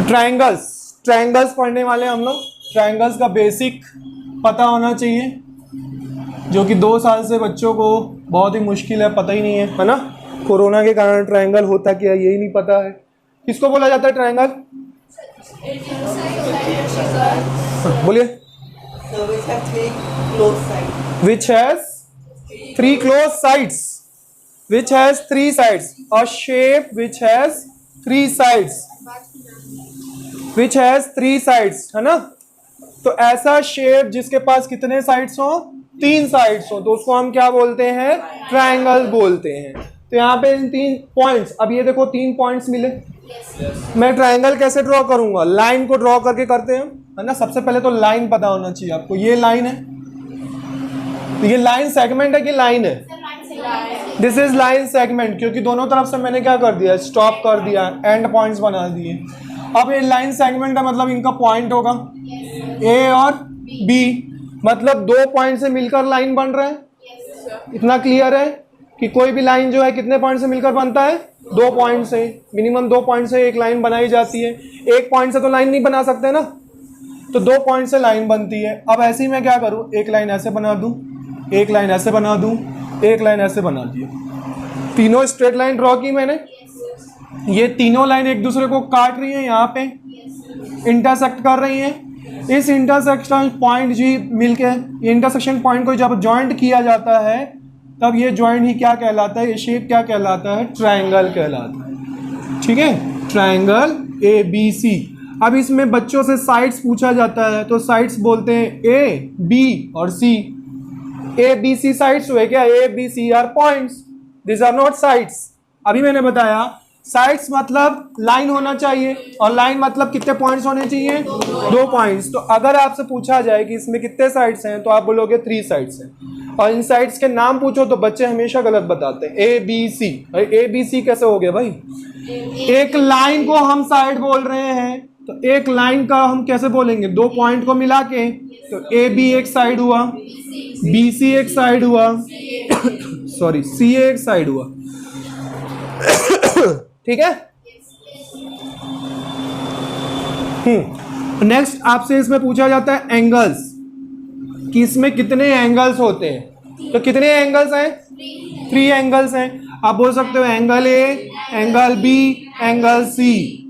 Triangles पढ़ने वाले हम लोग। ट्रायंगल्स का बेसिक पता होना चाहिए, जो कि 2 साल से बच्चों को बहुत ही मुश्किल है, पता ही नहीं है ना। कोरोना के कारण ट्रायंगल होता क्या यही नहीं पता है। किसको बोला जाता है ट्रायंगल? बोलिए। Which has 3 close sides, which has 3 sides, a shape which has 3 sides, which has 3 sides, है ना। तो ऐसा शेप जिसके पास कितने साइड्स हो? 3 साइड्स हो, तो उसको हम क्या बोलते हैं? ट्रायंगल बोलते हैं। तो यहाँ पे इन 3 पॉइंट्स, अब ये देखो 3 पॉइंट्स मिले। मैं ट्रायंगल कैसे ड्रॉ करूंगा? लाइन को ड्रॉ करके करते हैं, है ना। सबसे पहले तो लाइन पता होना चाहिए आपको। ये लाइन है, तो ये लाइन सेगमेंट है कि लाइन है? दिस इज लाइन सेगमेंट, क्योंकि दोनों तरफ से मैंने क्या कर दिया? स्टॉप कर दिया, एंड पॉइंट्स बना दिए। अब ये लाइन सेगमेंट है, मतलब इनका पॉइंट होगा ए और बी, मतलब 2 पॉइंट से मिलकर लाइन बन रहा है। इतना क्लियर है कि कोई भी लाइन जो है कितने पॉइंट से मिलकर बनता है? 2 पॉइंट से। मिनिमम 2 पॉइंट से एक लाइन बनाई जाती है। 1 पॉइंट से तो लाइन नहीं बना सकते ना, तो 2 पॉइंट से लाइन बनती है। अब ऐसे ही मैं क्या करूं? एक लाइन ऐसे बना दूं, एक लाइन ऐसे बना दूं, एक लाइन ऐसे बना दी। तीनों स्ट्रेट लाइन ड्रॉ की मैंने। ये तीनों लाइन एक दूसरे को काट रही है, यहाँ पे इंटरसेक्ट कर रही है। इस इंटरसेक्शन पॉइंट जी मिलके, इंटरसेक्शन पॉइंट को जब जॉइंट किया जाता है तब ये जॉइंट ही क्या कहलाता है? ये शेप क्या कहलाता है? ट्रायंगल कहलाता है। ठीक है, ट्रायंगल ABC। अब इसमें बच्चों से साइड्स पूछा जाता है, तो साइड्स बोलते हैं A, B और C। ABC साइड्स हुए क्या? A, B, C are points, this are not sides. अभी मैंने बताया साइड्स मतलब लाइन होना चाहिए, और लाइन मतलब कितने पॉइंट्स होने चाहिए? 2 पॉइंट्स। तो अगर आपसे पूछा जाए कि इसमें कितने साइड्स हैं, तो आप बोलोगे 3 साइड्स हैं। और इन साइड्स के नाम पूछो तो बच्चे हमेशा गलत बताते हैं। ABC, ABC कैसे हो गया भाई? एक लाइन को हम साइड बोल रहे हैं, तो एक लाइन का हम कैसे बोलेंगे? 2 पॉइंट को मिला के, तो AB एक साइड हुआ, BC एक साइड हुआ, सॉरी CA एक साइड हुआ। ठीक है। नेक्स्ट आपसे इसमें पूछा जाता है एंगल्स, कि इसमें कितने एंगल्स होते हैं। तो कितने एंगल्स हैं? 3 एंगल्स हैं। आप बोल सकते हो angle A, angle B, angle C,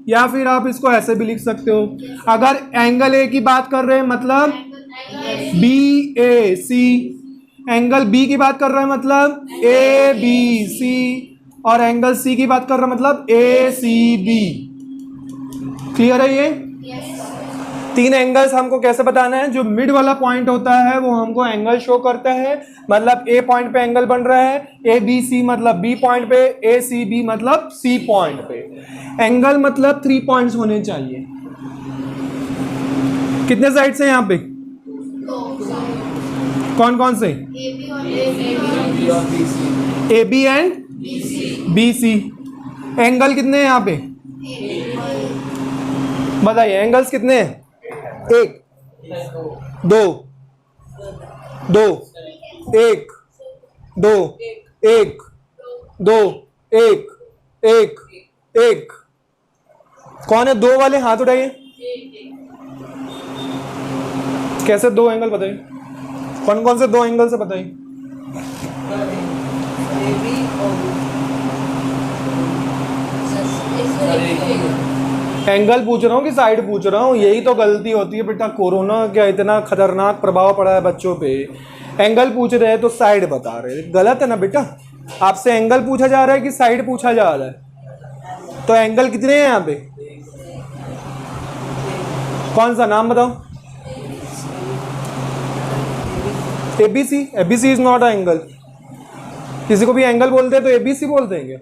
या फिर आप इसको ऐसे भी लिख सकते हो। अगर एंगल A की बात कर रहे हैं मतलब BAC, एंगल B की बात कर रहे हैं मतलब ABC, और एंगल C की बात कर रहे हैं मतलब ACB। क्लियर है? ये 3 एंगल्स हमको कैसे बताना है? जो मिड वाला पॉइंट होता है वो हमको एंगल शो करता है, मतलब A पॉइंट पे एंगल बन रहा है, ABC मतलब B पॉइंट पे, ACB मतलब C पॉइंट पे। एंगल मतलब 3 पॉइंट्स होने चाहिए। कितने साइड्स हैं यहाँ पे? कौन कौन से? AB and BC। एंगल कितने हैं यहाँ पे? बताइए एंगल्स कितने हैं? 1 2 2 1 2 1 2 1 1 1। कौन है 2 वाले? हाथ उठाइए। कैसे 2 एंगल बताइए? कौन कौन से 2 एंगल से बताइए? एंगल पूछ रहा हूँ कि साइड पूछ रहा हूँ? यही तो गलती होती है बेटा। कोरोना क्या इतना खतरनाक प्रभाव पड़ा है बच्चों पे। एंगल पूछ रहे हैं तो साइड बता रहे हैं, गलत है ना बेटा। आपसे एंगल पूछा जा रहा है कि साइड पूछा जा रहा है? तो एंगल कितने हैं यहाँ पे? कौन सा नाम बताओ? ABC। ABC is not a angle. किसी को भी एंगल बोलते हैं तो ABC बोलते हैं क्या?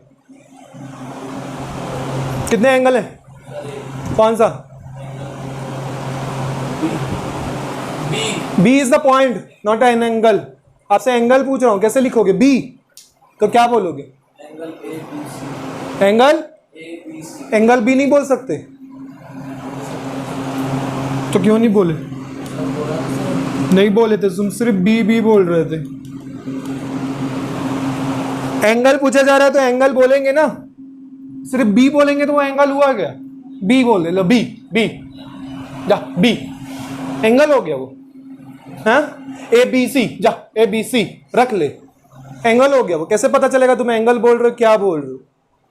कितने एंगल हैं? कौन सा? B is the point, not an angle. आपसे एंगल पूछ रहा हूं, कैसे लिखोगे B? तो क्या बोलोगे? एंगल एंगल B नहीं बोल सकते? तो क्यों नहीं बोले? नहीं बोले थे, तुम सिर्फ B बोल रहे थे। एंगल पूछा जा रहा है तो एंगल बोलेंगे ना। सिर्फ B बोलेंगे तो वो एंगल हुआ क्या? बी बोल दे लो, बी बी जा, बी एंगल हो गया वो, हाँ ए बी सी, जा ए बी सी रख ले, एंगल हो गया वो। कैसे पता चलेगा तुम एंगल बोल रहे हो क्या बोल रहे हो?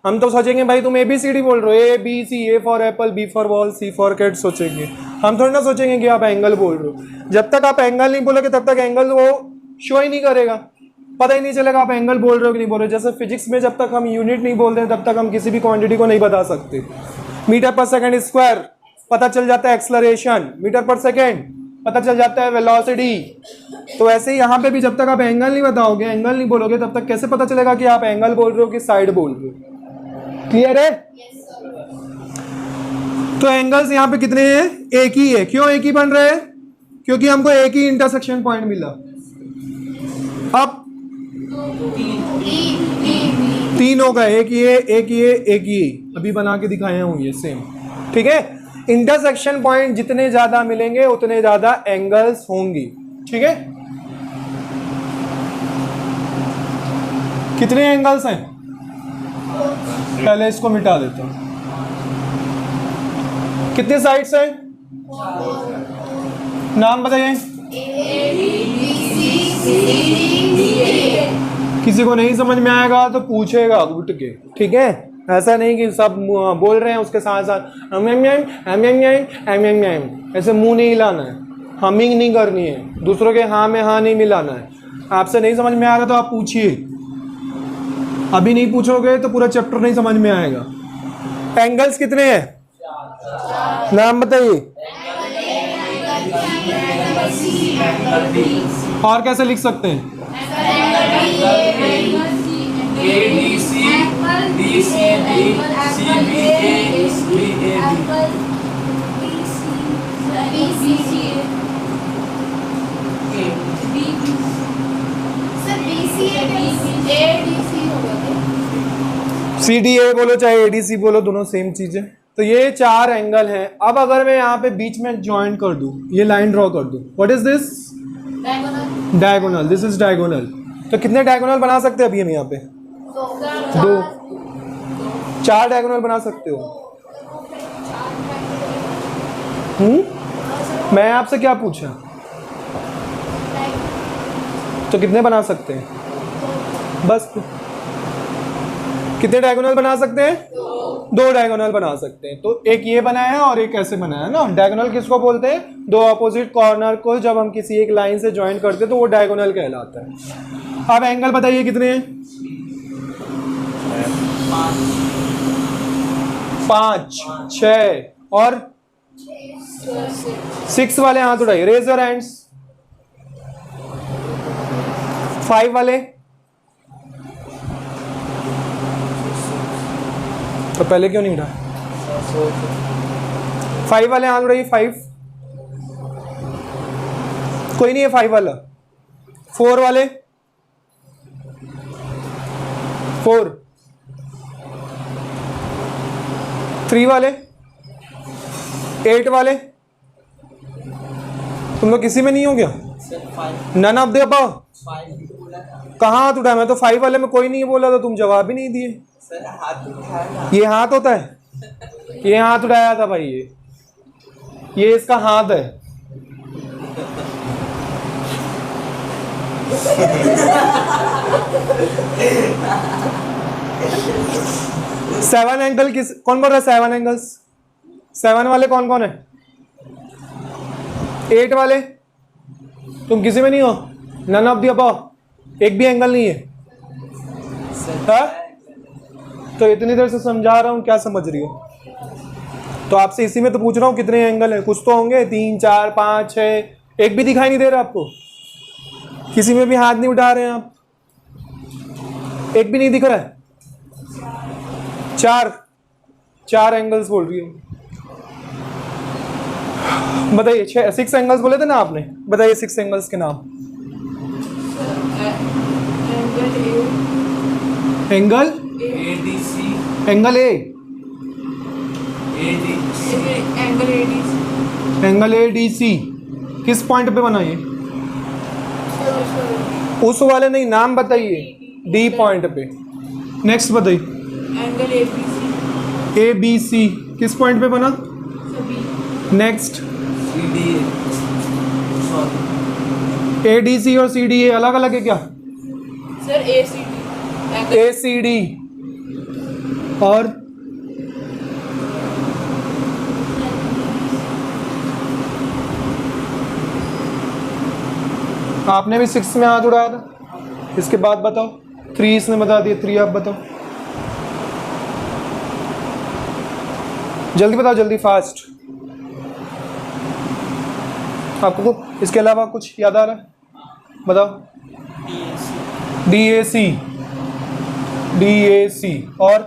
हम तो सोचेंगे भाई तुम ABCD बोल रहे हो, ABC, A for apple, B for ball, C for cat सोचेंगे, हम थोड़ी ना सोचेंगे कि आप एंगल बोल रहे हो। जब तक आप एंगल नहीं बोलोगे तब तक एंगल वो शो ही नहीं करेगा, पता ही नहीं चलेगा आप एंगल बोल रहे हो कि नहीं बोल रहे हो। जैसे फिजिक्स में जब तक हम यूनिट नहीं बोलते हैं तब तक हम किसी भी क्वांटिटी को नहीं बता सकते। मीटर पर सेकेंड स्क्वायर पता चल जाता है एक्सलरेशन, मीटर पर सेकेंड पता चल जाता है वेलोसिटी। तो ऐसे ही यहाँ पे भी जब तक आप एंगल नहीं बताओगे, एंगल नहीं बोलोगे, तब तक कैसे पता चलेगा कि आप एंगल बोल रहे हो कि साइड बोल रहे हो? क्लियर है? तो एंगल्स यहाँ पे कितने हैं? एक ही है। क्यों एक ही बन रहे हैं? क्योंकि हमको एक ही इंटरसेक्शन पॉइंट मिला। अब तीन हो गए, एक ये एक ये एक ये, अभी बना के दिखाए हूं ये सेम, ठीक है। इंटरसेक्शन पॉइंट जितने ज्यादा मिलेंगे उतने ज्यादा एंगल्स होंगी, ठीक है। कितने एंगल्स हैं? पहले इसको मिटा देता हूं। कितने साइड्स हैं? नाम बताइए। किसी को नहीं समझ में आएगा तो पूछेगा उठ के, ठीक है। ऐसा नहीं कि सब बोल रहे हैं उसके साथ साथ ऐसे मुंह नहीं हिलाना है, हमिंग नहीं करनी है, दूसरों के हाँ में हाँ नहीं मिलाना है। आपसे नहीं समझ में आ रहा तो आप पूछिए, अभी नहीं पूछोगे तो पूरा चैप्टर नहीं समझ में आएगा। एंगल्स कितने हैं? नाम बताइए। और कैसे लिख सकते हैं? CDA बोलो चाहे ADC बोलो, दोनों सेम चीज है। तो ये चार एंगल हैं। अब अगर मैं यहाँ पे बीच में ज्वाइन कर दूं, ये लाइन ड्रॉ कर दूं, what is this? Diagonal. This is diagonal. तो कितने डायगोनल बना सकते हैं अभी हम यहाँ पे? दो। चार डायगोनल बना सकते हो। मैं आपसे क्या पूछा? तो कितने बना सकते हैं? बस। कितने डायगोनल बना सकते हैं? दो डायगोनल बना सकते हैं। तो एक ये बनाया है और एक ऐसे बनाया है ना। डायगोनल किसको बोलते हैं? दो अपोजिट कॉर्नर को जब हम किसी एक लाइन से ज्वाइन करते हैं तो वो डायगोनल कहलाता है। अब एंगल बताइए कितने हैं? 5, 6 और 6 वाले हाथ उठाइए, रेज योर हैंड्स। 5 वाले तो पहले क्यों नहीं उठा? 5 वाले हाथ उठाइए। 5 कोई नहीं है 5 वाला। 4 वाले 4, 3 वाले, 8 वाले। तुम लोग किसी में नहीं हो क्या? None of the above. कहाँ हाथ उठाया? मैं तो 5 वाले में कोई नहीं बोला तो तुम जवाब ही नहीं दिए। ये हाथ होता है? ये हाथ उठाया था भाई, ये इसका हाथ है। सेवन एंगल किस कौन बोल रहा है? 7 एंगल्स। 7 वाले कौन कौन है? 8 वाले तुम किसी में नहीं हो। None of the above. एक भी एंगल नहीं है। हाँ? तो इतनी देर से समझा रहा हूं, क्या समझ रही हो? तो आपसे इसी में तो पूछ रहा हूं कितने एंगल है। कुछ तो होंगे, 3, 4, 5, 6। एक भी दिखाई नहीं दे रहा आपको? किसी में भी हाथ नहीं उठा रहे हैं आप? एक भी नहीं दिख रहा है? 4 एंगल्स बोल रही हूँ। बताइए 6 एंगल्स बोले थे ना आपने, बताइए 6 एंगल्स के नाम। Angle ADC, angle A, angle ADC किस पॉइंट पे बना ये? उस वाले नहीं, नाम बताइए। D पॉइंट पे। नेक्स्ट बताइए। एंगल ABC, ABC किस पॉइंट पे बना? नेक्स्ट, ADC और CDA अलग अलग है क्या? सर ACD और आपने भी 6 में हाथ उड़ाया था, इसके बाद बताओ। 3 इसने बता दिया, 3 आप बताओ, जल्दी बताओ, जल्दी फास्ट। आपको इसके अलावा कुछ याद आ रहा है? बताओ। DAC और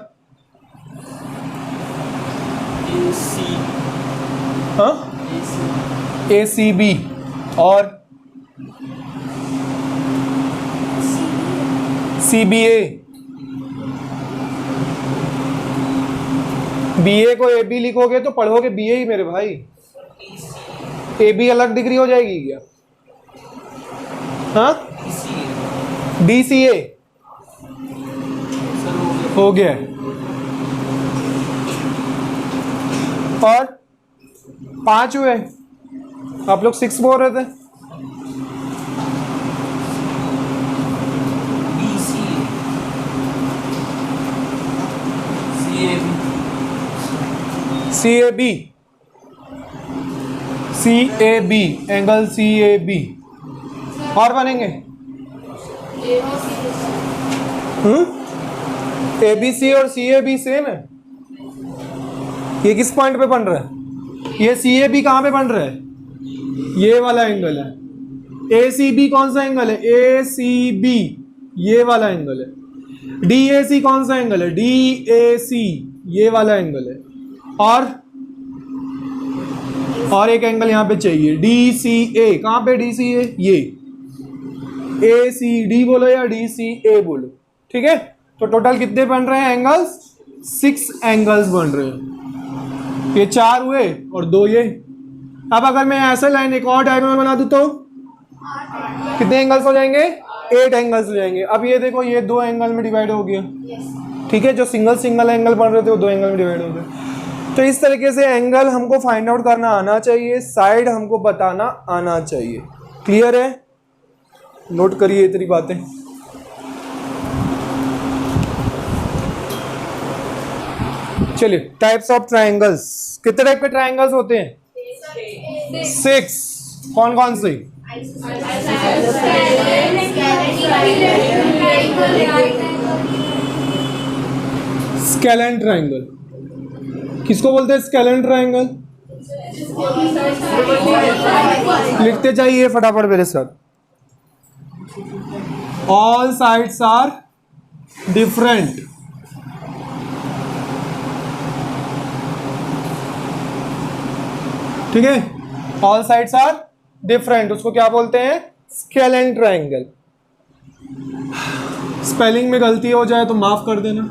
हाँ ACB और CBA। BA को AB लिखोगे तो पढ़ोगे BA ही मेरे भाई। AB अलग डिग्री हो जाएगी क्या? हाँ DCA हो गया। और 5 हुए, आप लोग 6 बोल रहे थे। CAB एंगल CAB और बनेंगे। ABC और CAB सेम है। ये किस पॉइंट पे बन रहा है? ये CAB कहाँ पे बन रहा है? ये वाला एंगल है। ACB कौन सा एंगल है? ACB ये वाला एंगल है। DAC कौन सा एंगल है? DAC ये वाला एंगल है। और एक एंगल यहाँ पे चाहिए DCA। कहाँ पे DCA? ये ACD बोलो या DCA बोलो, ठीक है। तो टोटल कितने बन रहे हैं एंगल्स? 6 एंगल्स बन रहे हैं। ये 4 हुए और 2 ये। अब अगर मैं ऐसा लाइन एक और डायगोनल बना दूं तो कितने एंगल्स हो जाएंगे? 8 एंगल्स हो जाएंगे। अब ये देखो, ये 2 एंगल में डिवाइड हो गया, ठीक है। जो सिंगल एंगल बन रहे थे वो 2 एंगल में डिवाइड हो गए। तो इस तरीके से एंगल हमको फाइंड आउट करना आना चाहिए, साइड हमको बताना आना चाहिए। क्लियर है? नोट करिए इतनी बातें। चलिए, टाइप्स ऑफ ट्रायंगल्स। कितने टाइप के ट्रायंगल्स होते हैं? 6। कौन कौन से? Scalene triangle. किसको बोलते हैं स्केलेन ट्रायंगल? लिखते जाइए फटाफट मेरे साथ। All sides are different. ठीक है, ऑल साइड्स आर डिफरेंट, उसको क्या बोलते हैं? Scalene triangle. स्पेलिंग में गलती हो जाए तो माफ कर देना।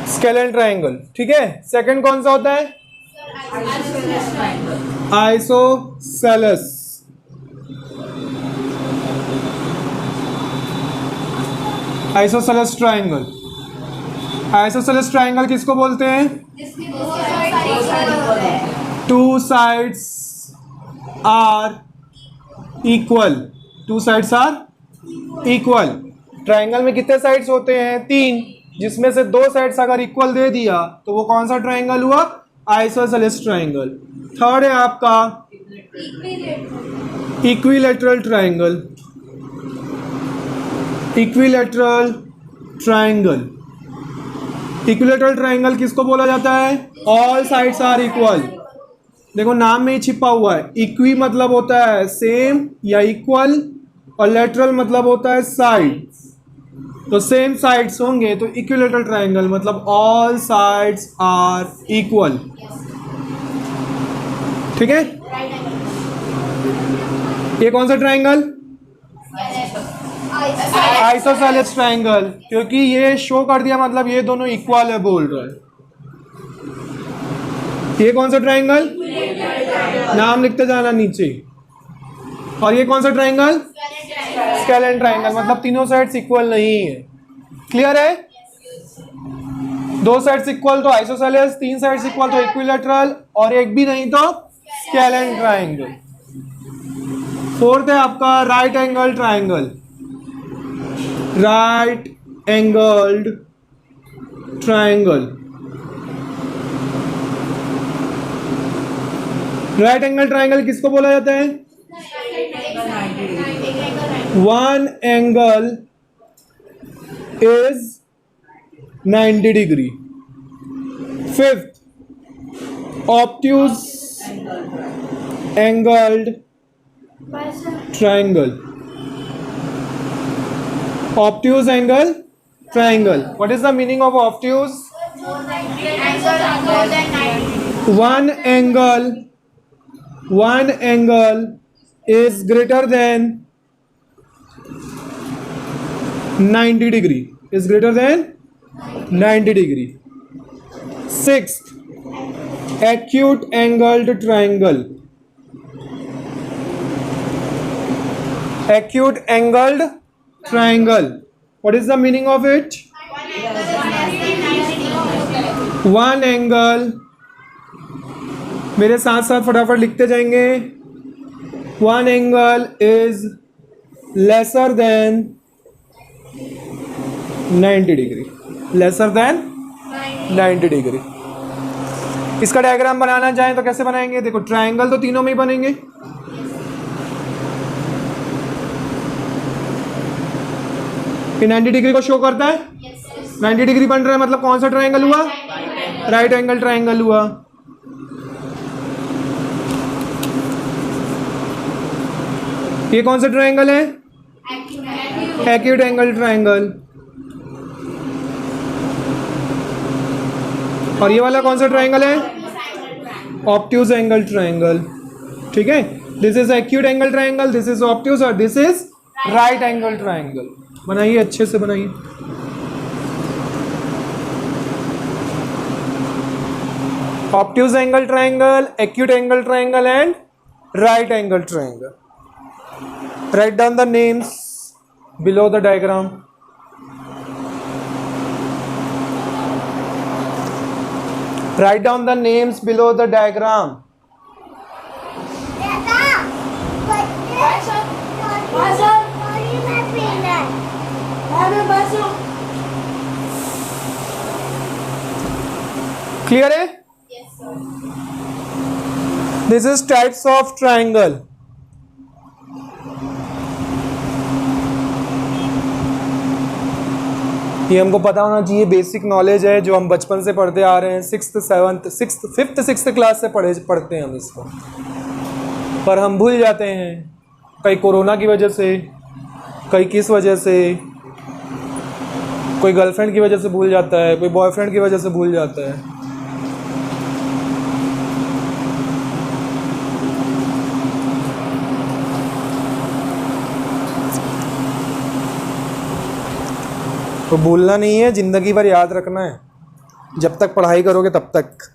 स्केलेन ट्रायंगल, ठीक है। सेकंड कौन सा होता है? Isosceles. Isosceles triangle. Isosceles triangle किसको बोलते हैं? 2 sides are equal. 2 sides are equal. Triangle में कितने साइड्स होते हैं? 3, जिसमें से 2 साइड्स अगर इक्वल दे दिया तो वो कौन सा ट्रायंगल हुआ? Isosceles triangle. थर्ड है आपका equilateral triangle. Equilateral triangle. Equilateral triangle किसको बोला जाता है? All sides are equal. देखो नाम में ही छिपा हुआ है। इक्वी मतलब होता है सेम या इक्वल, और लैटरल मतलब होता है साइड। तो सेम साइड्स होंगे तो इक्विलैटरल ट्रायंगल मतलब ऑल साइड्स आर इक्वल। ठीक है। ये कौन सा ट्रायंगल? आइसोसेलेस ट्रायंगल, क्योंकि ये शो कर दिया मतलब ये दोनों इक्वल है बोल रहा है। ये कौन सा ट्रायंगल? नाम लिखते जाना नीचे। और ये कौन सा ट्रायंगल? स्केलेन ट्रायंगल, मतलब तीनों साइड्स इक्वल नहीं है। क्लियर है? दो साइड्स इक्वल तो आइसोसेलेस, तीन साइड्स इक्वल तो इक्विलैटरल, और एक भी नहीं तो स्केलेन ट्राइंगल। फोर्थ है आपका right angle triangle. Right angled triangle. Right angle triangle किसको बोला जाता है? One angle is 90 degree. Fifth, obtuse angled triangle. Obtuse angle triangle. What is the meaning of obtuse? One angle is greater than 90 degree. Is greater than 90 degree. Sixth, acute angled triangle. Acute angled triangle. What is the meaning of it? One angle, मेरे साथ साथ फटाफट लिखते जाएंगे। One angle is lesser than 90 degree. Lesser than 90 degree. इसका diagram बनाना चाहें तो कैसे बनाएंगे? देखो ट्रायंगल तो तीनों में ही बनेंगे। ये 90 डिग्री को शो करता है। 90 डिग्री बन रहा है मतलब कौन सा ट्रायंगल हुआ? राइट एंगल ट्रायंगल हुआ। ये कौन सा ट्रायंगल है? Acute angle triangle. और ये वाला कौन सा ट्रायंगल है? Obtuse angle triangle. ठीक है, this is acute angle triangle, this is obtuse और this is right angle triangle. बनाइए, अच्छे से बनाइए। Obtuse angle triangle, acute angle triangle and right angle triangle. Write down the names below the diagram. Write down the names below the diagram. Clear है? Yes, sir. This is types of triangle. ये हमको पता होना चाहिए, basic knowledge है जो हम बचपन से पढ़ते आ रहे हैं। फिफ्थ सिक्स्थ क्लास से पढ़ते हैं हम इसको, पर हम भूल जाते हैं। कई कोरोना की वजह से, कई किस वजह से, कोई गर्लफ्रेंड की वजह से भूल जाता है, कोई बॉयफ्रेंड की वजह से भूल जाता है। तो भूलना नहीं है, ज़िंदगी भर याद रखना है। जब तक पढ़ाई करोगे तब तक।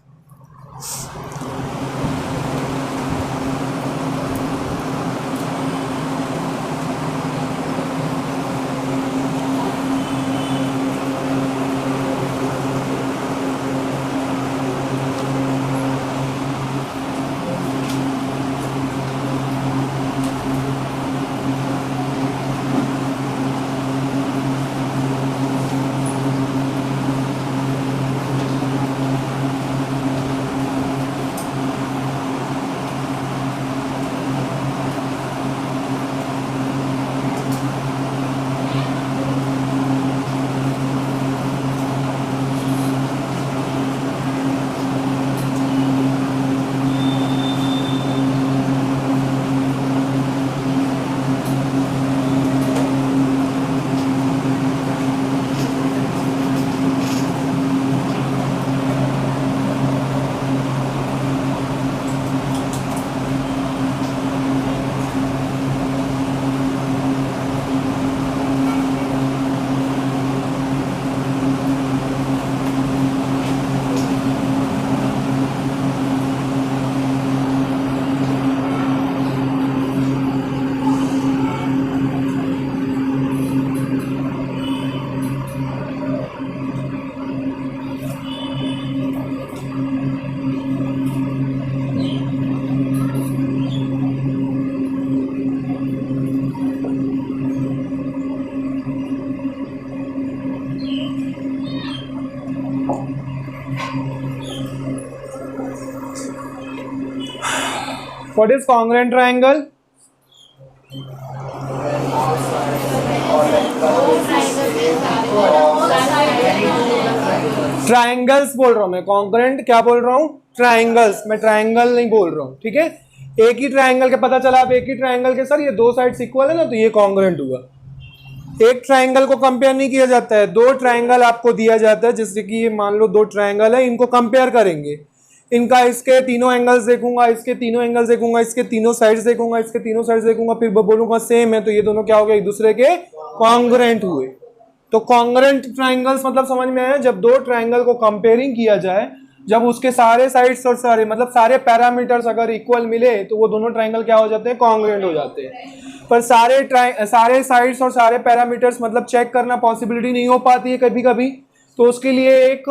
What is congruent triangle? Triangles बोल रहा हूं मैं, कॉन्ग्रुएंट क्या बोल रहा हूं? ट्रायंगल्स। मैं ट्रायंगल नहीं बोल रहा हूं, ठीक है। एक ही ट्रायंगल के पता चला, आप एक ही ट्रायंगल के सर ये दो साइड्स इक्वल है ना, तो ये कॉन्ग्रुएंट हुआ। एक ट्रायंगल को कंपेयर नहीं किया जाता है, दो ट्रायंगल आपको दिया जाता है, जैसे कि ये मान लो दो ट्रायंगल है, इनको कंपेयर करेंगे, इनका इसके तीनों एंगल्स देखूंगा, इसके तीनों एंगल्स देखूंगा, इसके तीनों साइड्स देखूंगा, इसके तीनों साइड्स देखूंगा, फिर बोलूंगा सेम है, तो ये दोनों क्या हो गए? एक दूसरे के कॉन्ग्रुएंट हुए। तो कॉन्ग्रुएंट ट्रायंगल्स मतलब समझ में आया? जब दो ट्रायंगल को कंपेयरिंग किया जाए, जब उसके सारे साइड्स और सारे मतलब सारे पैरामीटर्स अगर इक्वल मिले, तो वो दोनों ट्रायंगल क्या हो जाते हैं? कॉन्ग्रुएंट हो जाते हैं। पर सारे साइड्स और सारे पैरामीटर्स मतलब चेक करना पॉसिबिलिटी नहीं हो पाती है कभी कभी, तो उसके लिए एक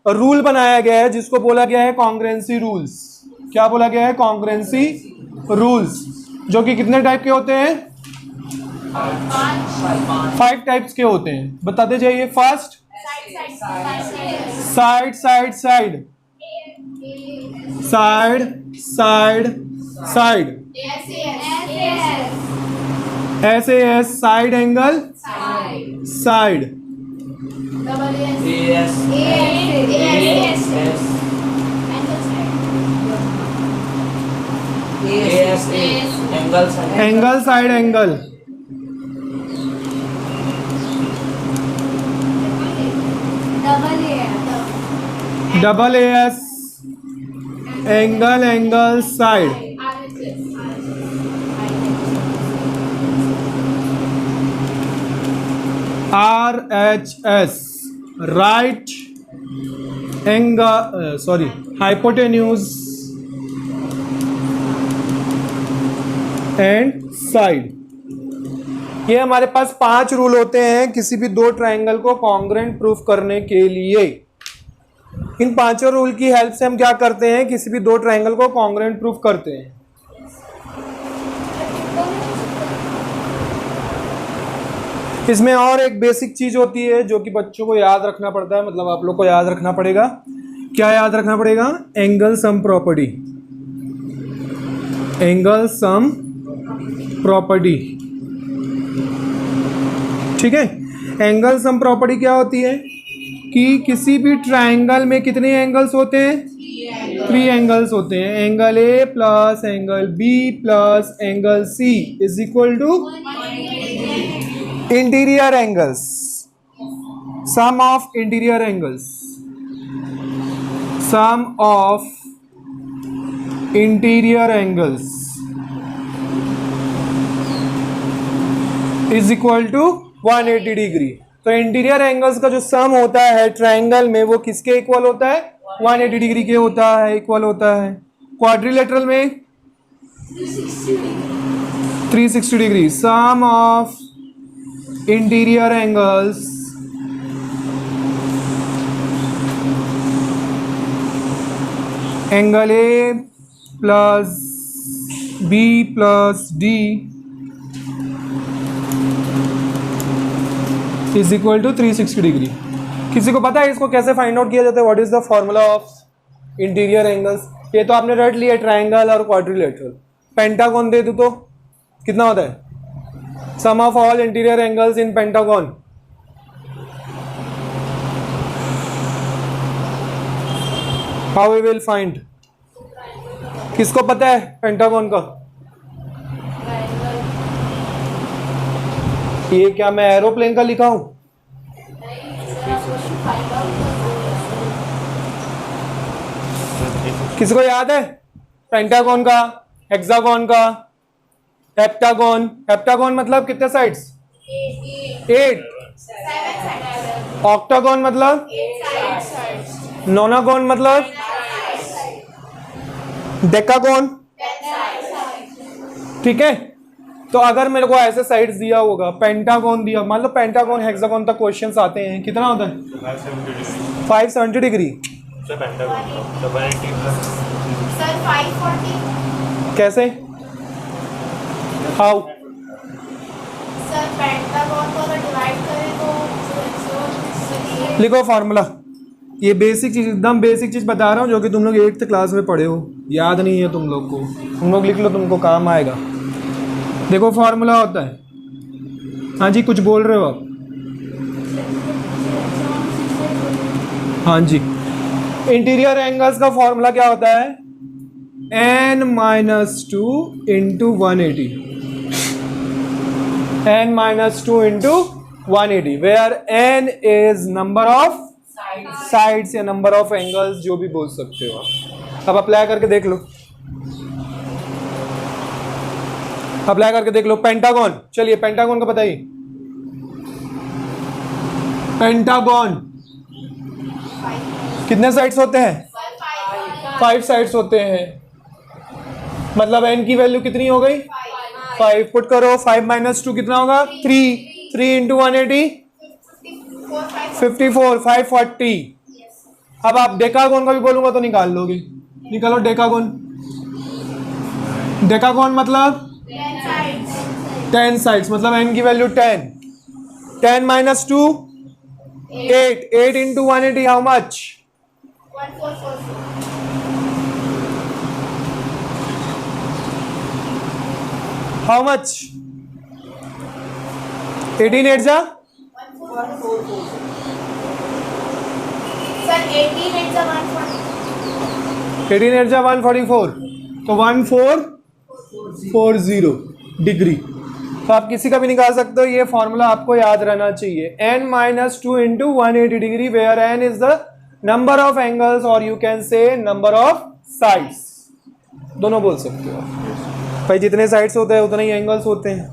रूल बनाया गया है जिसको बोला गया है कॉन्ग्रुएंसी रूल्स। क्या बोला गया है? कॉन्ग्रुएंसी रूल्स, जो कि कितने टाइप के होते हैं? 5 टाइप्स के होते हैं। बताते जाइए। First, side side side, side side side, ऐसे है side angle side, angle side angle, double S angle angle side, RHS right angle sorry hypotenuse and side. ये हमारे पास 5 रूल होते हैं किसी भी दो ट्रायंगल को कॉन्ग्रुएंट प्रूफ करने के लिए। इन 5 रूल की हेल्प से हम क्या करते हैं? किसी भी दो ट्रायंगल को कॉन्ग्रुएंट प्रूफ करते हैं। इसमें और एक बेसिक चीज होती है जो कि बच्चों को याद रखना पड़ता है, मतलब आप लोग को याद रखना पड़ेगा। क्या याद रखना पड़ेगा? Angle sum property. Angle sum property, ठीक है। एंगल सम प्रॉपर्टी क्या होती है कि किसी भी ट्रायंगल में कितने एंगल्स होते हैं? 3 एंगल्स होते हैं। Angle A plus angle B plus angle C is equal to interior angles, sum of interior angles, sum of interior angles is equal to 180 degree. तो इंटीरियर एंगल्स का जो सम होता है ट्रायंगल में वो किसके इक्वल होता है? 180 डिग्री के होता है, इक्वल होता है। क्वाड्रिलेटरल में 360 degree. Sum of interior angles angle A plus B plus D is equal to 360 degree. किसी को पता है इसको कैसे फाइंड आउट किया जाता है? What is the formula of interior angles? ये तो आपने रट लिया, ट्रायंगल और क्वाड्रिलेटरल। पेंटागन दे दूं तो कितना होता है? Sum of all interior angles in pentagon. How we will find? किसको पता है पेंटागन का? ये क्या मैं एरोप्लेन का लिखा हूं? किसको याद है? पेंटागन का, हेक्सागन का, हेप्टागन। हेप्टागन मतलब कितने साइड्स? 8। ऑक्टागन मतलब? नोनागन मतलब? डेकागन, ठीक है। तो अगर मेरे को ऐसे साइड्स दिया होगा, पेंटागन दिया, मान लो पेंटागन हेक्सागन तक क्वेश्चंस आते हैं, कितना होता है? 570 डिग्री। कैसे? हाउ? लिखो फॉर्मूला। ये बेसिक चीज़, एकदम बेसिक चीज़ बता रहा हूँ जो कि तुम लोग 8th क्लास में पढ़े हो, याद नहीं है तुम लोग को, तुम लोग लिख लो, तुमको काम आएगा। देखो फॉर्मूला होता है, हाँ जी कुछ बोल रहे हो आप? हाँ जी, इंटीरियर एंगल्स का फॉर्मूला क्या होता है? n-2 into 180, n-2 into 180, where n is number of sides या नंबर ऑफ एंगल्स, जो भी बोल सकते हो आप। अब अप्लाई करके देख लो, अप्लाई करके देख लो। पेंटागन, चलिए पेंटागन का बताइए। पेंटागन कितने साइड्स होते हैं? 5 साइड्स होते हैं, मतलब n की वैल्यू कितनी हो गई? 5 पुट करो, 5 - 2 कितना होगा? 3 इंटू 180 54, 540। अब आप डेकागोन का भी बोलूंगा तो निकाल लोगे, निकालो डेकागोन। डेकागोन मतलब 10 साइड्स, मतलब n की value 10, 10 - 2 8, 8 into 180 how much? 1444 how much? 18 8 जा सर 18 8 जा 140 18 8 जा 144, तो 1440 डिग्री। तो आप किसी का भी निकाल सकते हो, ये फॉर्मूला आपको याद रहना चाहिए। n - 2 into 180 degree, where n is the number of angles और you can say number of sides, दोनों बोल सकते हो भाई। जितने साइड्स होते हैं उतने ही एंगल्स होते हैं,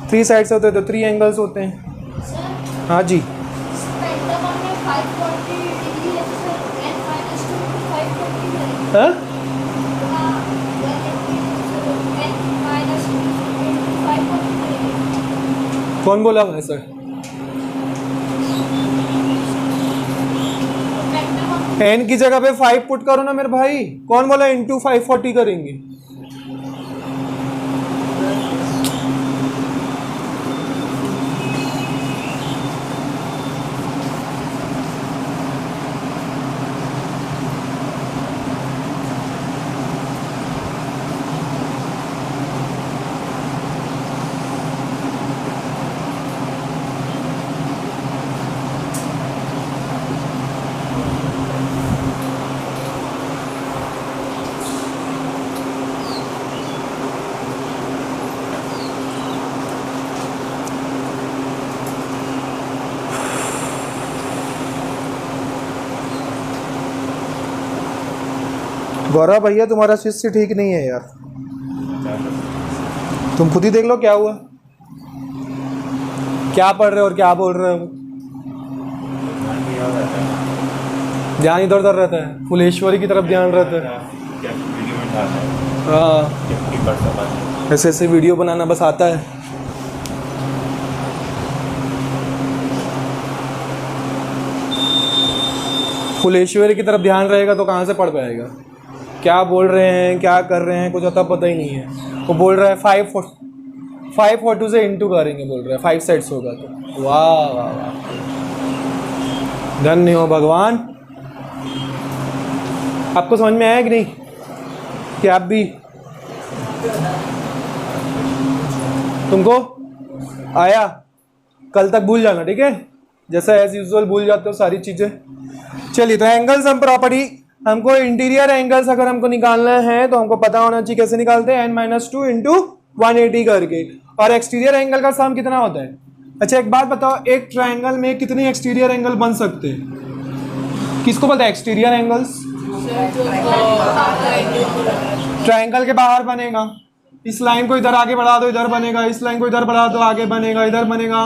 3 साइड्स होते हैं तो 3 एंगल्स होते हैं। सर हाँ जी, पेंटागन में 540 डिग्री है सर, n - 2 540 है। हाँ हाँ, n - 2 540 है। कौन बोला है सर? पेंटागन n की जगह पे 5 पुट करो ना मेरे भाई, कौन बोला इंटू 540 करेंगे? गौरव भैया तुम्हारा शिष्य ठीक नहीं है यार, तुम खुद ही देख लो क्या हुआ, क्या पढ़ रहे हो और क्या बोल रहे हो। ध्यान इधर उधर रहता है, फुलेश्वरी की तरफ ध्यान रहता है। हाँ, ऐसे ऐसे वीडियो बनाना बस आता है। फुलेश्वरी की तरफ ध्यान रहेगा तो कहाँ से पढ़ पाएगा, क्या बोल रहे हैं क्या कर रहे हैं कुछ अता पता ही नहीं है। वो बोल रहा है 542 से इंटू करेंगे, बोल रहा है 5 साइड्स होगा तो। वाह वाह वाह, धन्य हो भगवान। आपको समझ में आया कि नहीं, कि आप भी, तुमको आया? कल तक भूल जाना, ठीक है, जैसा एज यूजुअल भूल जाते हो सारी चीज़ें। चलिए, तो एंगल्स हम प्रॉपर्टी, हमको इंटीरियर एंगल्स अगर हमको निकालना है तो हमको पता होना चाहिए कैसे निकालते हैं, n - 2 इंटू 180 करके। और एक्सटीरियर एंगल का सम कितना होता है? अच्छा एक बात बताओ, एक ट्रायंगल में कितने एक्सटीरियर एंगल बन सकते हैं? किसको पता है एक्सटीरियर एंगल्स? ट्रायंगल के बाहर बनेगा, इस लाइन को इधर आगे बढ़ा दो इधर बनेगा, इस लाइन को इधर बढ़ा दो आगे बनेगा, इधर बनेगा,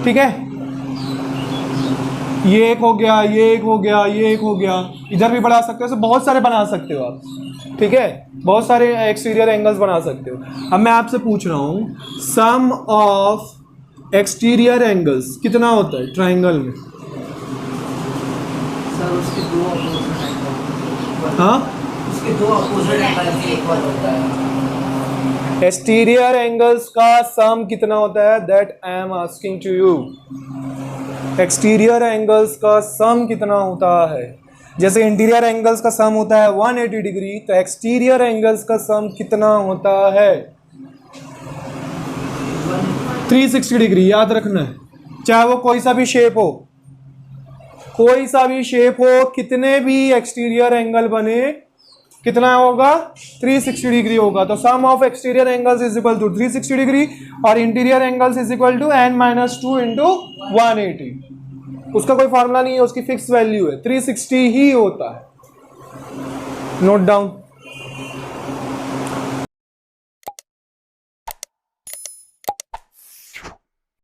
ठीक है। ये एक हो गया, ये एक हो गया, ये एक हो गया, इधर भी बढ़ा सकते हो, बहुत सारे बना सकते हो आप, ठीक है, बहुत सारे एक्सटीरियर एंगल्स बना सकते हो। अब मैं आपसे पूछ रहा हूँ, सम ऑफ एक्सटीरियर एंगल्स कितना होता है ट्रायंगल में? सर उसके दो अपोजिट एंगल, हाँ, उसके दो अपोजिट एंगल इक्वल होता है। एक्सटीरियर एंगल्स का सम कितना होता है, that I am asking to you. Exterior angles का सम कितना होता है? जैसे इंटीरियर एंगल्स का सम होता है 180 डिग्री, तो एक्सटीरियर एंगल्स का सम कितना होता है? 360 डिग्री। याद रखना है, चाहे वो कोई सा भी शेप हो, कोई सा भी शेप हो, कितने भी एक्सटीरियर एंगल बने, कितना होगा? 360 डिग्री होगा। तो sum of exterior angles is equal to 360 degree और interior angles is equal to n-2 into 180। उसका कोई फॉर्मूला नहीं है, उसकी फिक्स वैल्यू है, 360 ही होता है। Note down.